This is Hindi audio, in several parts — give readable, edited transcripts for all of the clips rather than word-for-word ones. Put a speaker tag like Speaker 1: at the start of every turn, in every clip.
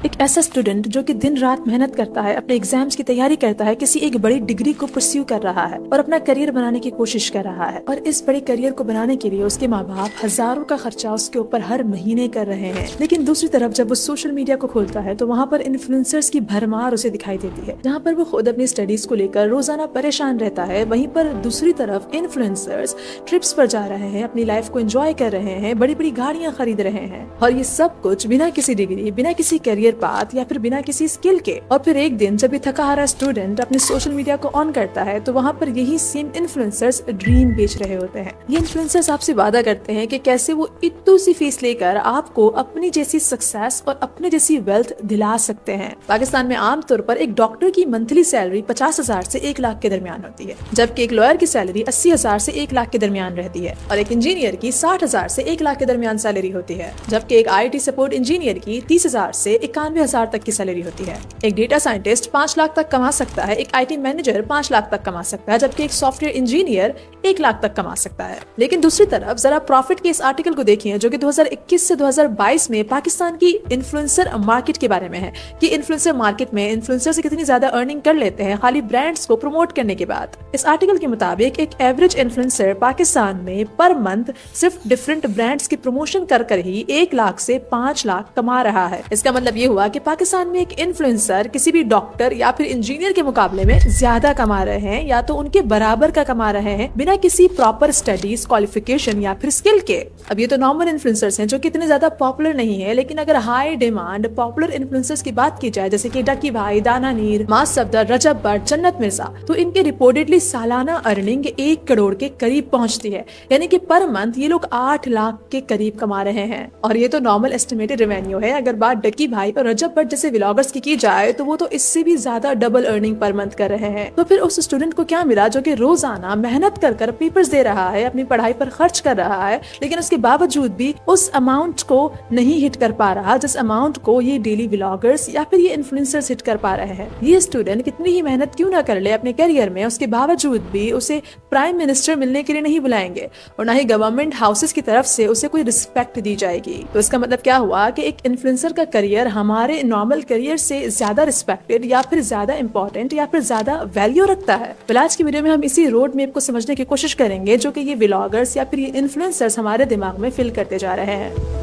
Speaker 1: एक ऐसा स्टूडेंट जो कि दिन रात मेहनत करता है, अपने एग्जाम्स की तैयारी करता है, किसी एक बड़ी डिग्री को परस्यू कर रहा है और अपना करियर बनाने की कोशिश कर रहा है। और इस बड़े करियर को बनाने के लिए उसके माँ बाप हजारों का खर्चा उसके ऊपर हर महीने कर रहे हैं। लेकिन दूसरी तरफ जब वो सोशल मीडिया को खोलता है तो वहाँ पर इन्फ्लुएंसर्स की भरमार उसे दिखाई देती है, जहाँ पर वो खुद अपनी स्टडीज को लेकर रोजाना परेशान रहता है। वहीं पर दूसरी तरफ इन्फ्लुएंसर्स ट्रिप्स पर जा रहे हैं, अपनी लाइफ को एंजॉय कर रहे हैं, बड़ी बड़ी गाड़ियां खरीद रहे हैं, और ये सब कुछ बिना किसी डिग्री, बिना किसी करियर पाथ या फिर बिना किसी स्किल के। और फिर एक दिन जब ये थका हारा स्टूडेंट अपने सोशल मीडिया को ऑन करता है तो वहाँ पर यही सेम इन्फ्लुएंसर्स ड्रीम बेच रहे होते हैं। ये इन्फ्लुएंसर्स आपसे वादा करते हैं कि कैसे वो इतनी सी फीस लेकर आपको अपनी जैसी सक्सेस और अपने जैसी वेल्थ दिला सकते हैं। पाकिस्तान में आमतौर पर एक डॉक्टर की मंथली सैलरी 50,000 से 1 लाख के दरमियान होती है, जबकि एक लॉयर की सैलरी 80,000 से 1 लाख के दरमियान रहती है, और एक इंजीनियर की 60,000 से 1 लाख के दरमियान सैलरी होती है, जबकि एक IT सपोर्ट इंजीनियर की 30,000 से 91,000 तक की सैलरी होती है। एक डेटा साइंटिस्ट 5 लाख तक कमा सकता है, एक IT मैनेजर 5 लाख तक कमा सकता है, जबकि एक सॉफ्टवेयर इंजीनियर 1 लाख तक कमा सकता है। लेकिन दूसरी तरफ जरा प्रॉफिट के इस आर्टिकल को देखिए जो कि 2021 से 2022 में पाकिस्तान की इन्फ्लुएंसर मार्केट के बारे में है, कि इन्फ्लुएंसर मार्केट में इन्फ्लुएंसर से कितनी ज्यादा अर्निंग कर लेते हैं खाली ब्रांड्स को प्रमोट करने के बाद। इस आर्टिकल के मुताबिक एक एवरेज इन्फ्लुएंसर पाकिस्तान में पर मंथ सिर्फ डिफरेंट ब्रांड्स की प्रमोशन कर ही 1 लाख से 5 लाख कमा रहा है। इसका मतलब ये हुआ कि पाकिस्तान में एक इन्फ्लुएंसर किसी भी डॉक्टर या फिर इंजीनियर के मुकाबले में ज्यादा कमा रहे हैं, या तो उनके बराबर का कमा रहे हैं, बिना किसी प्रॉपर स्टडीज, क्वालिफिकेशन या फिर स्किल के। अब ये तो नॉर्मल इन्फ्लुएंसर्स हैं जो कि इतने ज्यादा पॉपुलर नहीं है, लेकिन अगर हाई डिमांड पॉपुलर इन्फ्लुएंसर्स की बात की जाए जैसे कि डकी भाई, दाना नीर, मास सफदर, रजब भट्ट, जन्नत मिर्जा, तो इनके रिपोर्टेडली सालाना अर्निंग 1 करोड़ के करीब पहुंचती है, यानी कि पर मंथ ये लोग 8 लाख के करीब कमा रहे हैं। और ये तो नॉर्मल एस्टिमेटेड रेवेन्यू है। अगर बात डकी भाई और रजब भट्ट जैसे व्लॉगर्स की जाए तो वो तो इससे भी ज्यादा डबल अर्निंग पर मंथ कर रहे हैं। तो फिर उस स्टूडेंट को क्या मिला जो कि रोजाना मेहनत कर पेपर्स दे रहा है, अपनी पढ़ाई पर खर्च कर रहा है, लेकिन उसके बावजूद भी उस अमाउंट को नहीं हिट कर पा रहा जिस अमाउंट को ये डेली व्लॉगर्स या फिर ये इन्फ्लुएंसर्स हिट कर पा रहे हैं। ये स्टूडेंट कितनी ही मेहनत क्यों ना कर ले अपने करियर में, उसके बावजूद भी उसे प्राइम मिनिस्टर मिलने के लिए नहीं बुलाएंगे और ना ही गवर्नमेंट हाउसेस की तरफ से उसे कोई रिस्पेक्ट दी जाएगी। तो इसका मतलब क्या हुआ कि एक इन्फ्लुएंसर का करियर हमारे नॉर्मल करियर से ज्यादा रिस्पेक्टेड या फिर ज्यादा इंपॉर्टेंट या फिर ज्यादा वैल्यू रखता है। तो आज की वीडियो में हम इसी रोड मैप को समझने की कोशिश करेंगे जो कि ये व्लॉगर्स या फिर ये इन्फ्लुएंसर्स हमारे दिमाग में फिल करते जा रहे हैं।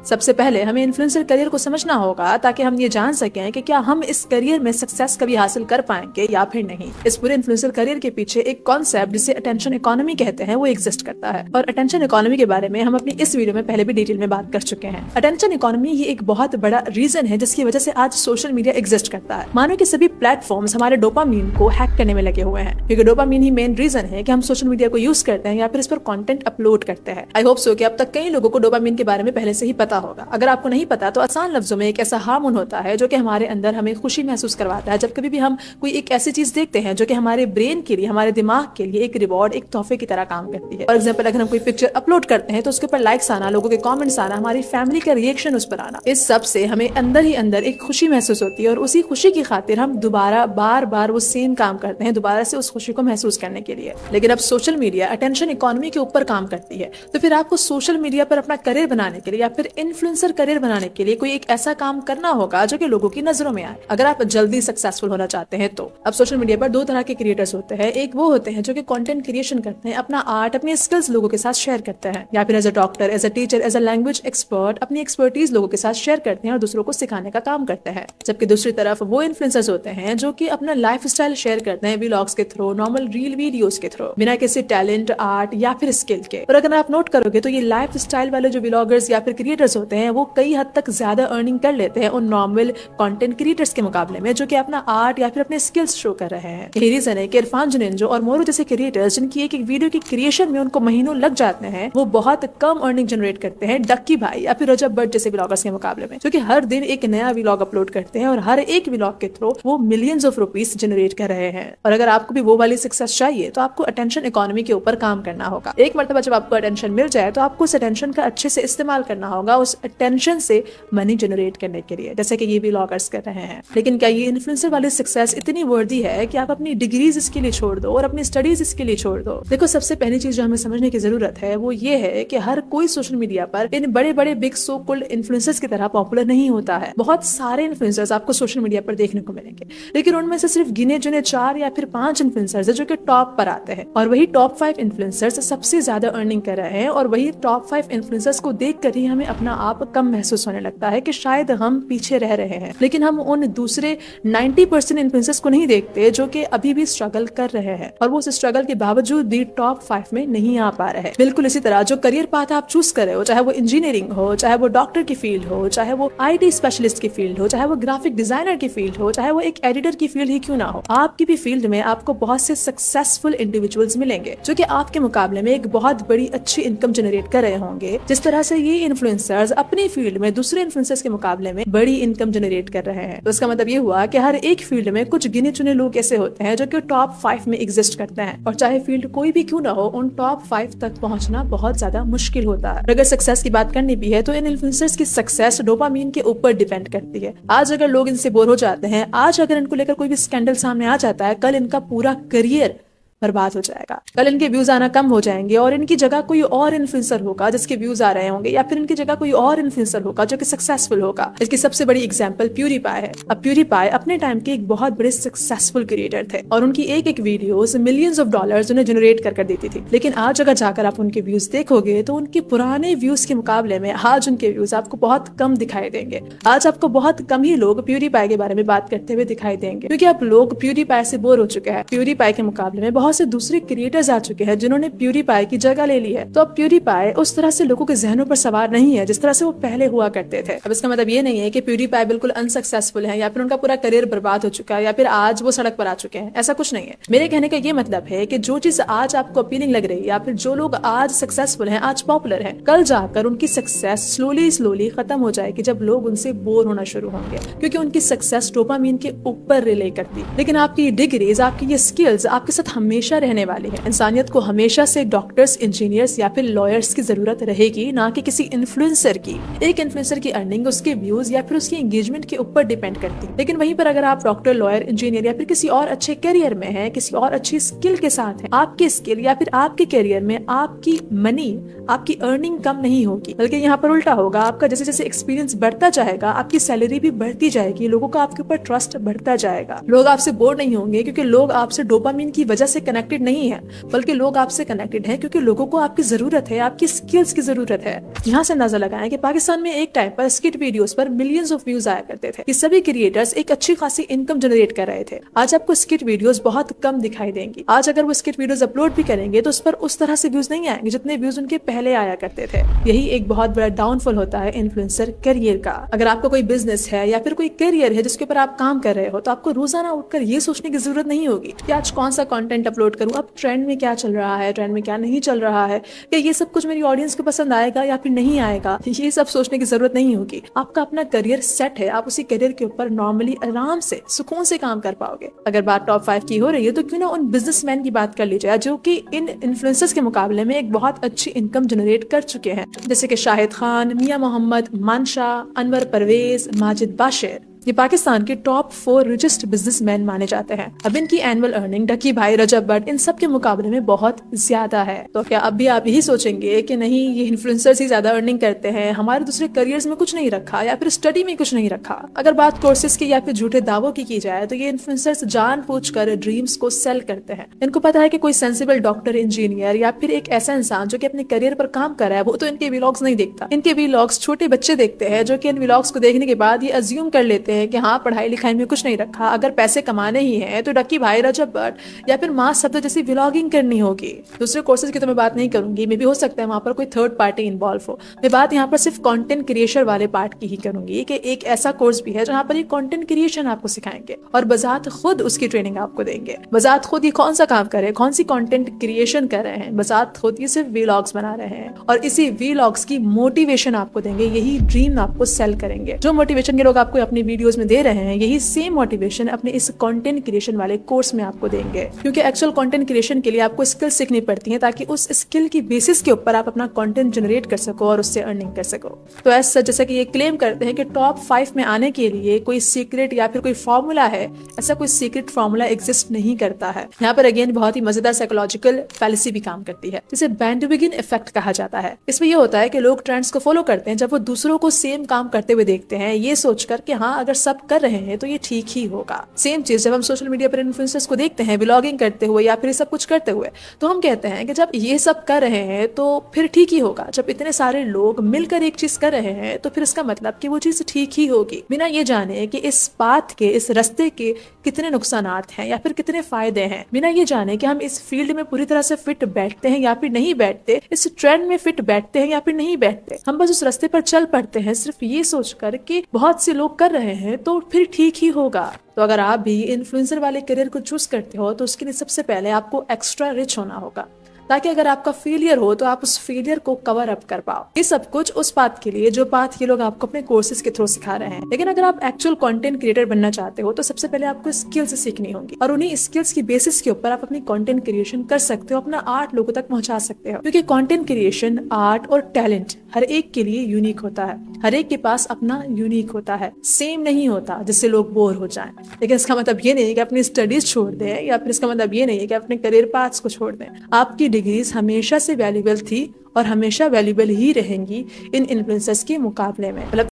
Speaker 1: सबसे पहले हमें इन्फ्लुएंसर करियर को समझना होगा ताकि हम ये जान सकें कि क्या हम इस करियर में सक्सेस कभी हासिल कर पाएंगे या फिर नहीं। इस पूरे इन्फ्लुएंसर करियर के पीछे एक कॉन्सेप्ट जिसे अटेंशन इकोनॉमी कहते हैं वो एग्जिस्ट करता है, और अटेंशन इकोनॉमी के बारे में हम अपनी इस वीडियो में पहले भी डिटेल में बात कर चुके हैं। अटेंशन इकोनॉमी ये एक बहुत बड़ा रीजन है जिसकी वजह से आज सोशल मीडिया एग्जिस्ट करता है। मानो कि सभी प्लेटफॉर्म्स हमारे डोपामीन को हैक करने में लगे हुए हैं, क्योंकि डोपामीन ही मेन रीजन है कि हम सोशल मीडिया को यूज करते हैं या फिर इस पर कंटेंट अपलोड करते हैं। आई होप सो कि अब तक कई लोगों को डोपामीन के बारे में पहले से ही पता होगा। अगर आपको नहीं पता तो आसान लफ्जों में एक ऐसा हार्मोन होता है जो कि हमारे अंदर हमें खुशी महसूस करवाता है जब कभी भी हम कोई एक ऐसी चीज देखते हैं जो कि हमारे ब्रेन के लिए, हमारे दिमाग के लिए एक रिवॉर्ड, एक तोहफे की तरह काम करती है। फॉर एग्जांपल अगर हम कोई पिक्चर अपलोड करते हैं तो उसके ऊपर लाइक्स आना, लोगों के कमेंट्स आना, हमारी फैमिली का रिएक्शन उस पर आना, इस सब से हमें अंदर ही अंदर एक खुशी महसूस होती है, और उसी खुशी की खातिर हम दोबारा बार बार वो सेम काम करते हैं दोबारा से उस खुशी को महसूस करने के लिए। लेकिन अब सोशल मीडिया अटेंशन इकोनॉमी के ऊपर काम करती है, तो फिर आपको सोशल मीडिया पर अपना करियर बनाने के लिए या फिर इन्फ्लुएंसर करियर बनाने के लिए कोई एक ऐसा काम करना होगा जो कि लोगों की नजरों में आए। अगर आप जल्दी सक्सेसफुल होना चाहते हैं तो अब सोशल मीडिया पर 2 तरह के क्रिएटर्स होते हैं। एक वो होते हैं जो कि कंटेंट क्रिएशन करते हैं, अपना आर्ट, अपनी स्किल्स लोगों के साथ शेयर करते हैं, या फिर as a doctor, as a teacher, as a language expert अपनी एक्सपर्टीज लोगों के साथ शेयर करते हैं और दूसरों को सिखाने का काम करते हैं। जबकि दूसरी तरफ वो इन्फ्लुएंसर्स होते हैं जो कि अपना लाइफ स्टाइल शेयर करते हैं व्लॉग्स के थ्रू, नॉर्मल रील वीडियोस के थ्रू, बिना किसी टैलेंट, आर्ट या फिर स्किल के। और अगर आप नोट करोगे तो ये लाइफ स्टाइल वाले जो व्लॉगर्स या फिर क्रिएटर्स होते हैं वो कई हद तक ज्यादा अर्निंग कर लेते हैं उन नॉर्मल कंटेंट क्रिएटर्स के मुकाबले में जो कि अपना आर्ट या फिर अपने स्किल्स शो कर रहे हैं। यही रीजन है कि इरफान जुनेजो और मोरू जैसे क्रिएटर्स जिनकी एक वीडियो की क्रिएशन में उनको महीनों लग जाते हैं, वो बहुत कम अर्निंग जनरेट करते हैं डक्की भाई या फिर रजब भट्ट जैसे व्लॉगर्स के मुकाबले में, जो कि हर दिन एक नया व्लॉग अपलोड करते हैं और हर एक व्लॉग के थ्रू वो मिलियंस ऑफ रुपीस जनरेट कर रहे हैं। और अगर आपको भी वो वाली सक्सेस चाहिए तो आपको अटेंशन इकोनॉमी के ऊपर काम करना होगा। एक मरतबा जब आपको अटेंशन मिल जाए तो आपको उस अटेंशन का अच्छे से इस्तेमाल करना होगा, माउस अटेंशन से मनी जनरेट करने के लिए, जैसे कि ये व्लॉगर्स कर रहे हैं। लेकिन क्या ये इन्फ्लुएंसर वाली सक्सेस इतनी वर्दी है कि आप अपनी डिग्रीज इसके लिए छोड़ दो और अपनी स्टडीज इसके लिए छोड़ दो? देखो, सबसे पहली चीज जो हमें समझने की जरूरत है वो ये है कि हर कोई सोशल मीडिया पर इन बड़े बड़े बिग सो कॉल्ड इन्फ्लुएंसर्स की तरह पॉपुलर नहीं होता है। बहुत सारे इन्फ्लुएंसर्स आपको सोशल मीडिया पर देखने को मिलेंगे, लेकिन उनमें से सिर्फ गिने चुने 4 या फिर 5 इन्फ्लुएंसर्स जो कि टॉप पर आते हैं, और वही टॉप 5 इन्फ्लुएंसर्स सबसे ज्यादा अर्निंग कर रहे हैं। और वही टॉप 5 इन्फ्लुएंसर्स को देख कर ही हमें अपना आप कम महसूस होने लगता है कि शायद हम पीछे रह रहे हैं। लेकिन हम उन दूसरे 90% इन्फ्लुएंसर्स को नहीं देखते जो कि अभी भी स्ट्रगल कर रहे हैं, और वो उस स्ट्रगल के बावजूद भी टॉप 5 में नहीं आ पा रहे हैं। बिल्कुल इसी तरह जो करियर पाथ आप चूज कर रहे हो, चाहे वो इंजीनियरिंग हो, चाहे वो डॉक्टर की फील्ड हो, चाहे वो IT स्पेशलिस्ट की फील्ड हो, चाहे वो ग्राफिक डिजाइनर की फील्ड हो, चाहे वो एक एडिटर की फील्ड ही क्यों ना हो, आपकी भी फील्ड में आपको बहुत से सक्सेसफुल इंडिविजुअल्स मिलेंगे जो कि आपके मुकाबले में एक बहुत बड़ी अच्छी इनकम जनरेट कर रहे होंगे। जिस तरह से ये इन्फ्लुएंसर्स अपनी फील्ड में दूसरे इन्फ्लुएंसर्स के मुकाबले में बड़ी इनकम जनरेट कर रहे हैं, तो इसका मतलब ये हुआ कि हर एक फील्ड में कुछ गिने चुने लोग ऐसे होते हैं जो कि टॉप 5 में एग्जिस्ट करते हैं, और चाहे फील्ड कोई भी क्यों ना हो, उन टॉप 5 तक पहुंचना बहुत ज्यादा मुश्किल होता है। अगर सक्सेस की बात करनी भी है तो इन इन्फ्लुएंसर्स की सक्सेस डोपामीन के ऊपर डिपेंड करती है। आज अगर लोग इनसे बोर हो जाते हैं, आज अगर इनको लेकर कोई भी स्कैंडल सामने आ जाता है, कल इनका पूरा करियर बर्बाद हो जाएगा। कल इनके व्यूज आना कम हो जाएंगे और इनकी जगह कोई और इन्फ्लुएंसर होगा जिसके व्यूज आ रहे होंगे, या फिर इनकी जगह कोई और इन्फ्लुएंसर होगा जो कि सक्सेसफुल होगा। इसकी सबसे बड़ी एग्जांपल प्यूरीपाई है। अब प्यूरीपाई अपने टाइम के एक बहुत बड़े सक्सेसफुल क्रिएटर थे और उनकी एक वीडियोस मिलियंस ऑफ डॉलर्स उन्हें जनरेट कर देती थी। लेकिन आज अगर जाकर आप उनके व्यूज देखोगे तो उनके पुराने व्यूज के मुकाबले में आज उनके व्यूज आपको बहुत कम दिखाई देंगे। आज आपको बहुत कम ही लोग प्यूरीपाई के बारे में बात करते हुए दिखाई देंगे, क्योंकि अब लोग प्यूरीपाई से बोर हो चुके हैं। प्यूरीपाई के मुकाबले में बहुत से दूसरे क्रिएटर्स आ चुके हैं जिन्होंने प्यूरीपाई की जगह ले ली है। तो अब प्यूरीपाई उस तरह से लोगों के जहनों पर सवार नहीं है जिस तरह से वो पहले हुआ करते थे। अब इसका मतलब ये नहीं है कि प्यूरीपाई बिल्कुल अनसक्सेसफुल है या फिर उनका पूरा करियर बर्बाद हो चुका है या फिर आज वो सड़क पर आ चुके हैं, ऐसा कुछ नहीं है। मेरे कहने का ये मतलब है कि जो चीज आज आपको अपीलिंग लग रही है या फिर जो लोग आज सक्सेसफुल हैं, आज पॉपुलर हैं, कल जाकर उनकी सक्सेस स्लोली खत्म हो जाएगी जब लोग उनसे बोर होना शुरू होंगे, क्योंकि उनकी सक्सेस डोपामीन के ऊपर रिले करती। लेकिन आपकी डिग्रीज, आपकी ये स्किल्स आपके साथ हमेशा रहने वाली है। इंसानियत को हमेशा से डॉक्टर्स, इंजीनियर्स या फिर लॉयर्स की जरूरत रहेगी, ना कि किसी इन्फ्लुएंसर की। एक इन्फ्लुएंसर की अर्निंग उसके व्यूज या फिर उसकी एंगेजमेंट के ऊपर डिपेंड करती है। लेकिन वहीं पर अगर आप डॉक्टर, लॉयर, इंजीनियर या फिर किसी और अच्छे करियर में हैं, किसी और अच्छी स्किल के साथ हैं, आपके स्किल या फिर आपके करियर में आपकी मनी, आपकी अर्निंग कम नहीं होगी, बल्कि यहाँ पर उल्टा होगा। आपका जैसे जैसे एक्सपीरियंस बढ़ता जाएगा, आपकी सैलरी भी बढ़ती जाएगी, लोगों का आपके ऊपर ट्रस्ट बढ़ता जाएगा। लोग आपसे बोर नहीं होंगे क्योंकि लोग आपसे डोपामीन की वजह से कनेक्टेड नहीं है, बल्कि लोग आपसे कनेक्टेड हैं क्योंकि लोगों को आपकी जरूरत है, आपकी स्किल्स की जरूरत है। यहाँ से अंदाजा लगाएं कि पाकिस्तान में एक टाइम पर स्किट वीडियोस पर मिलियंस ऑफ व्यूज आया करते थे। ये सभी क्रिएटर्स एक अच्छी खासी इनकम जनरेट कर रहे थे। आज आपको स्किट वीडियोस बहुत कम दिखाई देंगी। आज अगर वो स्किट वीडियोस अपलोड भी करेंगे तो उस पर उस तरह से व्यूज नहीं आएंगे जितने व्यूज उनके पहले आया करते थे। यही एक बहुत बड़ा डाउनफॉल होता है इन्फ्लुएंसर करियर का। अगर आपका कोई बिजनेस है या फिर कोई करियर है जिसके ऊपर आप काम कर रहे हो, तो आपको रोजाना उठकर ये सोचने की जरूरत नहीं होगी कि आज कौन सा कंटेंट अपलोड करूं, अब ट्रेंड में क्या चल रहा है, ट्रेंड में क्या नहीं चल रहा है, कि ये सब कुछ मेरी ऑडियंस को पसंद आएगा या फिर नहीं आएगा। ये सब सोचने की जरूरत नहीं होगी। आपका अपना करियर सेट है, आप उसी करियर के ऊपर नॉर्मली आराम से सुकून से काम कर पाओगे। अगर बात टॉप 5 की हो रही है तो क्यों ना उन बिजनेसमैन की बात कर ली जाए जो कि इन इन्फ्लुएंसर्स के मुकाबले में एक बहुत अच्छी इनकम जनरेट कर चुके हैं, जैसे कि शाहिद खान, मियां मोहम्मद, मानशा, अनवर परवेज, माजिद बाशिर। ये पाकिस्तान के टॉप 4 रिचेस्ट बिजनेसमैन माने जाते हैं। अब इनकी एनुअल अर्निंग डकी भाई, रजब भट्ट, इन सब के मुकाबले में बहुत ज्यादा है। तो क्या अब भी आप यही सोचेंगे कि नहीं, ये इन्फ्लुएंसर्स ही ज्यादा अर्निंग करते हैं, हमारे दूसरे करियर्स में कुछ नहीं रखा या फिर स्टडी में कुछ नहीं रखा? अगर बात कोर्सेज की या फिर झूठे दावों की जाए तो ये इन्फ्लुएंसर्स जानबूझकर ड्रीम्स को सेल करते हैं। इनको पता है कि कोई सेंसिबल डॉक्टर, इंजीनियर या फिर एक ऐसा इंसान जो कि अपने करियर पर काम कर रहा है, वो तो इनके व्लॉग्स नहीं देखता। इनके व्लॉग्स छोटे बच्चे देखते हैं, जो कि इन व्लॉग्स को देखने के बाद ये अज्यूम कर लेते हैं कि हाँ, पढ़ाई लिखाई में कुछ नहीं रखा, अगर पैसे कमाने ही हैं तो डकी भाई, रजब भट्ट या फिर मास सब्दा जैसी व्लॉगिंग करनी होगी। दूसरे कोर्सेज की तो मैं बात नहीं करूंगी, मे भी हो सकता है वहां पर कोई थर्ड पार्टी इन्वॉल्व हो। मैं बात यहाँ पर सिर्फ कंटेंट क्रिएशन वाले पार्ट की ही करूंगी कि एक ऐसा कोर्स भी है जहाँ पर ये कंटेंट क्रिएशन आपको सिखाएंगे और बजात खुद उसकी ट्रेनिंग आपको देंगे। बजात खुद ये कौन सा काम कर रहे हैं, कौन सी कंटेंट क्रिएशन कर रहे हैं, बजात खुद ये सिर्फ व्लॉग्स बना रहे हैं और इसी व्लॉग्स की मोटिवेशन आपको देंगे। यही ड्रीम आपको सेल करेंगे। जो मोटिवेशन के लोग आपको अपनी वीडियो वीडियोस में दे रहे हैं, यही सेम मोटिवेशन अपने इस कंटेंट क्रिएशन वाले कोर्स में आपको देंगे। क्योंकि एक्चुअल कंटेंट क्रिएशन के लिए आपको स्किल सीखनी पड़ती है, ताकि उस स्किल की बेसिस के ऊपर आप अपना कंटेंट जनरेट कर सको और उससे अर्निंग कर सको। तो ऐसा जैसा कि ये क्लेम करते हैं कि टॉप 5 में आने के लिए कोई सीक्रेट या फिर कोई फॉर्मूला है, ऐसा कोई सीक्रेट फॉर्मूला एग्जिस्ट नहीं करता है। यहाँ पर अगेन बहुत ही मजेदार साइकोलॉजिकल फैलेसी भी काम करती है, जिसे बैंडविगन इफेक्ट कहा जाता है। इसमें यह होता है कि लोग ट्रेंड्स को फॉलो करते हैं जब वो दूसरों को सेम काम करते हुए देखते हैं, ये सोचकर कि हाँ अगर सब कर रहे हैं तो ये ठीक ही होगा। सेम चीज जब हम सोशल मीडिया पर इन्फ्लुएंसर्स को देखते हैं ब्लॉगिंग करते हुए या फिर सब कुछ करते हुए, तो हम कहते हैं कि जब ये सब कर रहे हैं तो फिर ठीक ही होगा। जब इतने सारे लोग मिलकर एक चीज कर रहे हैं तो फिर इसका मतलब कि वो चीज ठीक ही होगी, बिना ये जाने कि इस पाथ के, इस रास्ते के कितने नुकसानात हैं या फिर कितने फायदे हैं, बिना ये जाने कि हम इस फील्ड में पूरी तरह से फिट बैठते हैं या फिर नहीं बैठते, इस ट्रेंड में फिट बैठते हैं या फिर नहीं बैठते। हम बस उस रास्ते पर चल पड़ते हैं सिर्फ ये सोचकर कि बहुत से लोग कर रहे हैं तो फिर ठीक ही होगा। तो अगर आप भी इन्फ्लुएंसर वाले करियर को चूज करते हो तो उसके लिए सबसे पहले आपको एक्स्ट्रा रिच होना होगा, ताकि अगर आपका फेलियर हो तो आप उस फेलियर को कवर अप कर पाओ। ये सब कुछ उस बात के लिए जो बात ये लोग आपको अपने कोर्सेज के थ्रू सिखा रहे हैं। लेकिन अगर आप एक्चुअल कंटेंट क्रिएटर बनना चाहते हो तो सबसे पहले आपको स्किल्स सीखनी होंगी, और उन्हीं स्किल्स की बेसिस के ऊपर आप अपनी कंटेंट क्रिएशन कर सकते हो, अपना आर्ट लोगों तक पहुंचा सकते हो। क्योंकि कंटेंट क्रिएशन, आर्ट और टैलेंट हर एक के लिए यूनिक होता है, हर एक के पास अपना यूनिक होता है, सेम नहीं होता जिससे लोग बोर हो जाएं। लेकिन इसका मतलब ये नहीं है कि अपनी स्टडीज छोड़ दें, या फिर इसका मतलब ये नहीं है कि अपने करियर पाथ्स को छोड़ दें। आपकी डिग्रीज हमेशा से वैल्यूएबल थी और हमेशा वैल्यूएबल ही रहेंगी इन इन्फ्लुएंसर्स के मुकाबले में। मतलब